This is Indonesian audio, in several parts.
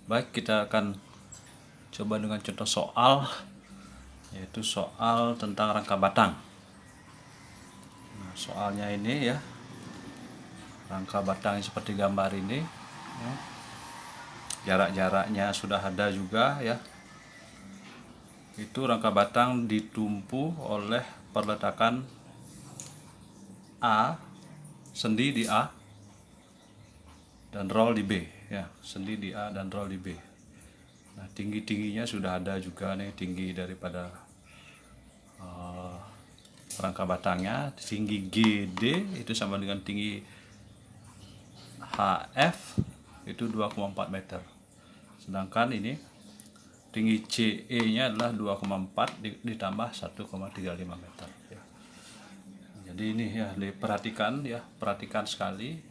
Baik, kita akan coba dengan contoh soal, yaitu soal tentang rangka batang. Nah, soalnya ini ya, rangka batang seperti gambar ini, ya. Jarak-jaraknya sudah ada juga ya. Itu rangka batang ditumpu oleh perletakan A, sendi di A, dan roll di B ya, sendi di A dan roll di B. Nah, tingginya sudah ada juga nih, tinggi daripada rangka batangnya. Tinggi GD itu sama dengan tinggi HF itu 2,4 meter. Sedangkan ini tinggi CE nya adalah 2,4 ditambah 1,35 meter ya. Jadi ini ya, diperhatikan ya, perhatikan sekali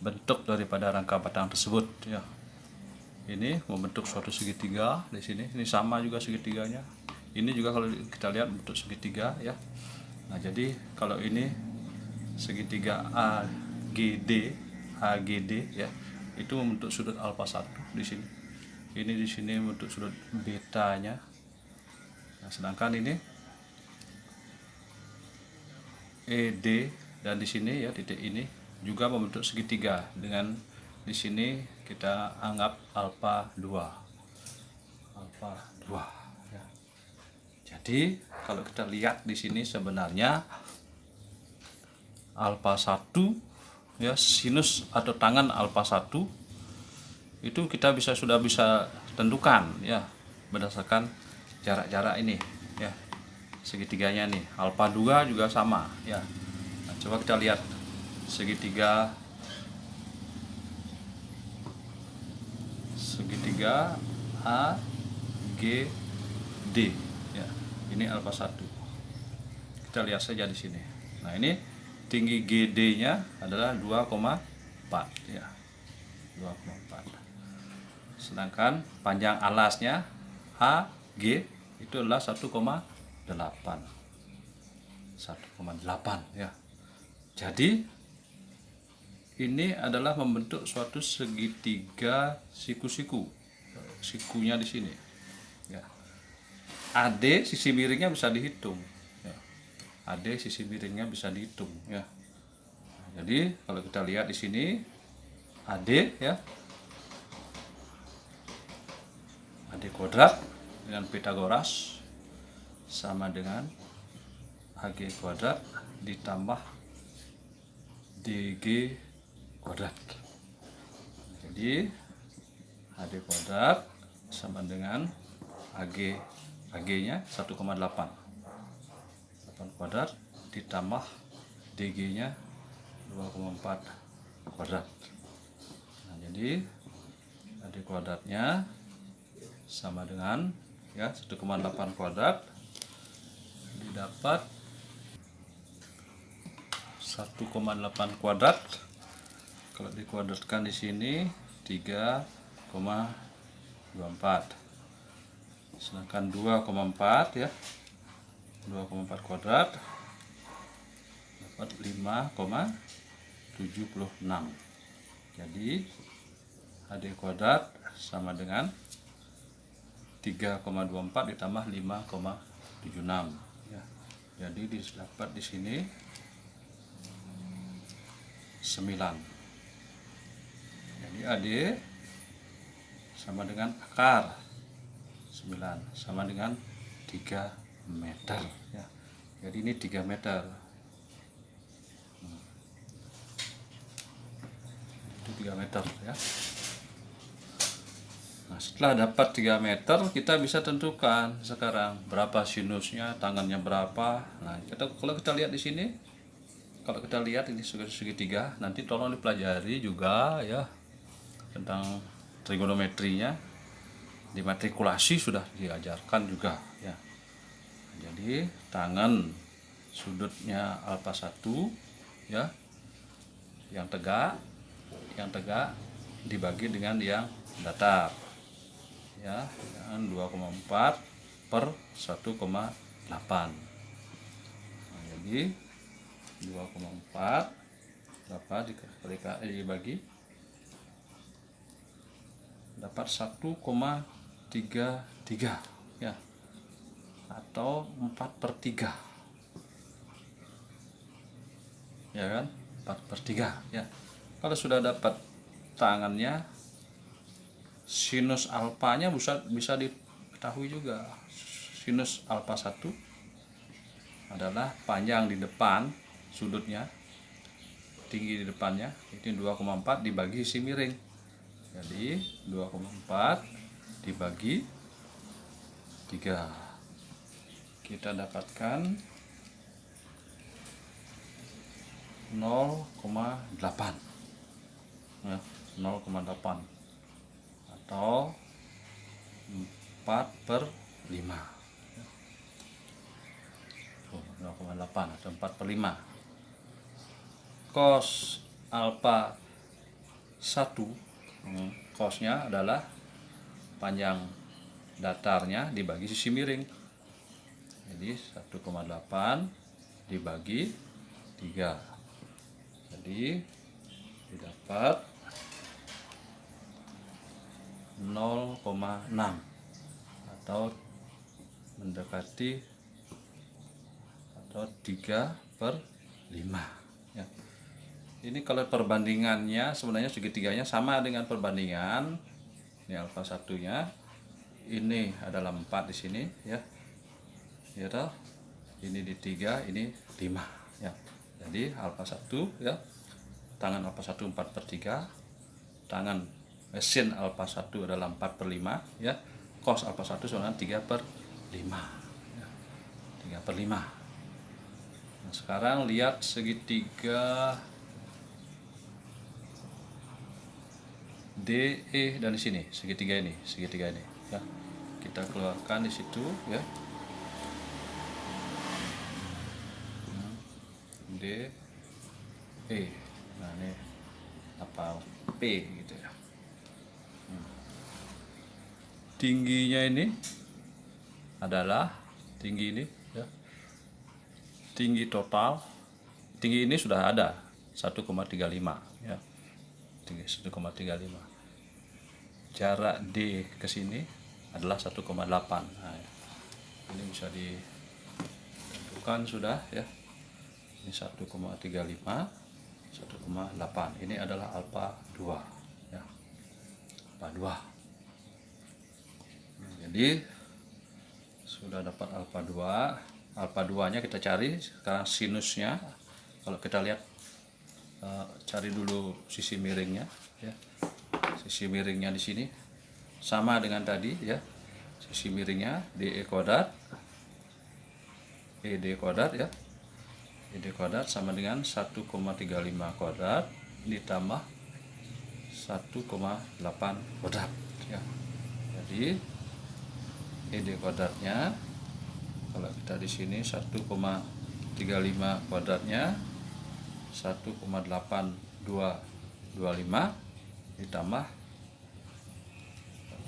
bentuk daripada rangka batang tersebut ya. Ini membentuk suatu segitiga di sini. Ini sama juga segitiganya. Ini juga kalau kita lihat bentuk segitiga ya. Nah, jadi kalau ini segitiga AGD ya, itu membentuk sudut alfa 1 di sini. Ini di sini membentuk sudut betanya. Nah, sedangkan ini ED dan di sini ya, titik ini juga membentuk segitiga dengan di sini kita anggap alfa 2 ya. Jadi kalau kita lihat di sini sebenarnya alfa 1 ya, sinus atau tangan alfa 1 itu kita sudah bisa tentukan ya berdasarkan jarak-jarak ini ya, segitiganya nih. Alfa 2 juga sama ya. Nah, coba kita lihat segitiga A G D ya. Ini alfa 1. Kita lihat saja di sini. Nah, ini tinggi GD-nya adalah 2,4 ya. 2,4. Sedangkan panjang alasnya HG itu adalah 1,8 ya. Jadi ini adalah membentuk suatu segitiga siku-siku. Sikunya di sini ya. AD sisi miringnya bisa dihitung ya. AD sisi miringnya bisa dihitung ya. Jadi kalau kita lihat di sini AD ya, AD kuadrat dengan Pythagoras sama dengan AG kuadrat ditambah DG kuadrat. Jadi AD kuadrat sama dengan AG nya 1,8 kuadrat ditambah DG nya 2,4 kuadrat. Nah, jadi AD kuadratnya sama dengan ya 1,8 kuadrat didapat 1,8 kuadrat. Kalau dikuadratkan di sini 3,24. Sedangkan 2,4 ya. 2,4 kuadrat dapat 5,76. Jadi AD kuadrat sama dengan 3,24 ditambah 5,76 ya. Jadi dapat di sini 9. Jadi AD sama dengan akar 9 sama dengan 3 meter ya. Jadi ini 3 meter. Itu 3 meter ya. Nah, setelah dapat 3 meter kita bisa tentukan sekarang berapa sinusnya, tangannya berapa. Nah, kalau kita lihat di sini, kalau kita lihat ini segitiga, nanti tolong dipelajari juga ya tentang trigonometrinya. Di matrikulasi sudah diajarkan juga ya. Jadi tangan sudutnya alfa 1 ya, yang tegak dibagi dengan yang datar ya, dengan 2,4 per 1,8. Nah, jadi 2,4 dibagi dapat 1,33 ya, atau 4/3 ya kan, 4/3 ya. Kalau sudah dapat tangannya, sinus alfanya bisa diketahui juga. Sinus alfa 1 adalah panjang di depan, sudutnya tinggi di depannya, ini 2,4 dibagi sisi miring. Jadi 2,4 dibagi 3, kita dapatkan 0,8 ya, 0,8 atau 4/5. 0,8 atau 4/5. Cos alfa 1, cosnya adalah panjang datarnya dibagi sisi miring. Jadi 1,8 dibagi 3. Jadi didapat 0,6 atau mendekati atau 3/5 ya. Ini kalau perbandingannya sebenarnya segitiganya sama dengan perbandingan ini alfa satunya, ini adalah 4 di sini ya. Ya toh? Ini di 3, ini 5 ya. Jadi alfa 1 ya. Tangan alfa 1 4/3, tangan mesin alfa 1 adalah 4/5 ya. Cos alfa 1 sebenarnya 3/5 ya. 3/5. Nah, sekarang lihat segitiga DE dan di sini segitiga ini ya. Kita keluarkan di situ ya. DE. Nah, ini apa P gitu ya. Tingginya ini adalah tinggi ini ya. Tinggi total. Tinggi ini sudah ada 1,35 ya. Tinggi 1,35. Jarak D ke sini adalah 1,8. Nah, ini bisa ditentukan sudah ya. Ini 1,35, 1,8. Ini adalah alfa 2 ya. Alfa 2. Nah, jadi sudah dapat alfa 2. Alfa 2-nya kita cari sekarang sinusnya. Kalau kita lihat cari dulu sisi miringnya ya. Sisi miringnya di sini sama dengan tadi ya. Sisi miringnya DE kuadrat ED kuadrat ya. ED kuadrat sama dengan 1,35 kuadrat ditambah 1,8 kuadrat ya. Jadi ED kuadratnya kalau kita di sini 1,35 kuadratnya 1,8225 ditambah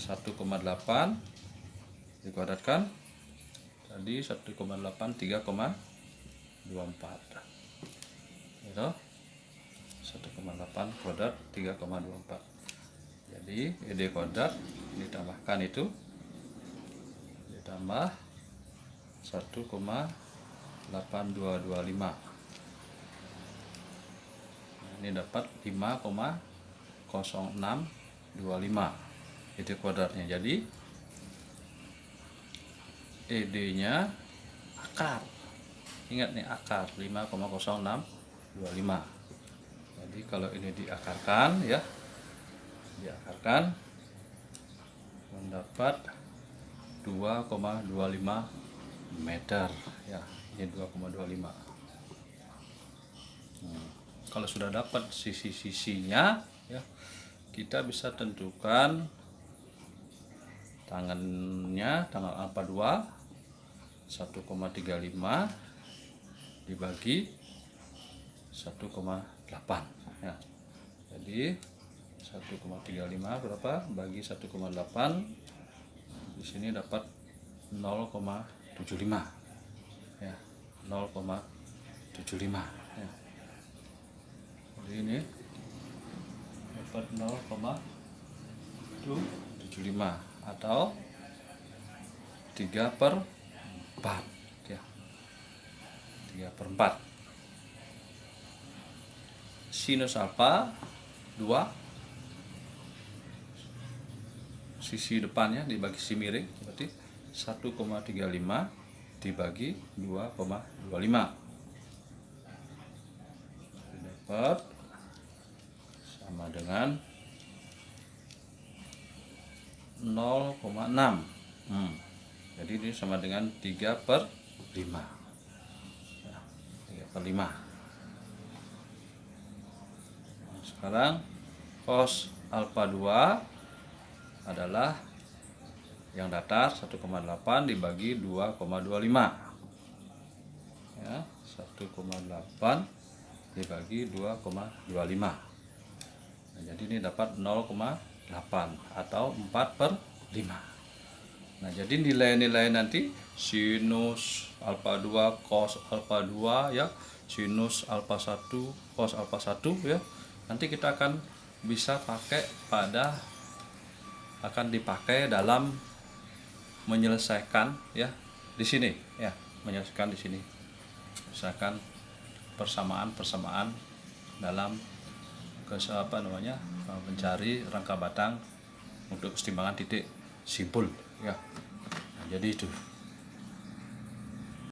1,8 dikuadratkan tadi 1,8 3,24 gitu. 1,8 kuadrat 3,24. Jadi ED kuadrat ditambahkan itu ditambah 1,8225. Ini dapat 5,0625 ED kuadratnya. Jadi ED-nya akar. Ingat nih akar 5,0625. Jadi kalau ini diakarkan ya. Diakarkan mendapat 2,25 meter ya. Ini 2,25. Kalau sudah dapat sisi-sisinya ya, kita bisa tentukan tangannya, tangan alfa 2 1,35 dibagi 1,8 ya. Jadi 1,35 berapa bagi 1,8, di sini dapat 0,75 ya, 0,75 ya. Jadi ini dapat 0,75 75 atau 3/4 ya. 3/4 sinus alfa 2, sisi depannya dibagi sisi miring, berarti 1,35 dibagi 2,25 dapat sama dengan 0,6. Jadi ini sama dengan 3/5 ya, 3/5. Sekarang cos alfa 2 adalah yang datar 1,8 dibagi 2,25 ya, 1,8 dibagi 2,25. Nah, jadi ini dapat 0,8 atau 4/5. Nah, jadi nilai-nilai nanti sinus alfa 2, cos alfa 2 ya, sinus alfa 1, cos alfa 1 ya. Nanti kita akan bisa akan dipakai dalam menyelesaikan ya di sini ya, menyelesaikan di sini. Misalkan persamaan dalam mencari rangka batang untuk kesetimbangan titik simpul ya. Nah, jadi itu.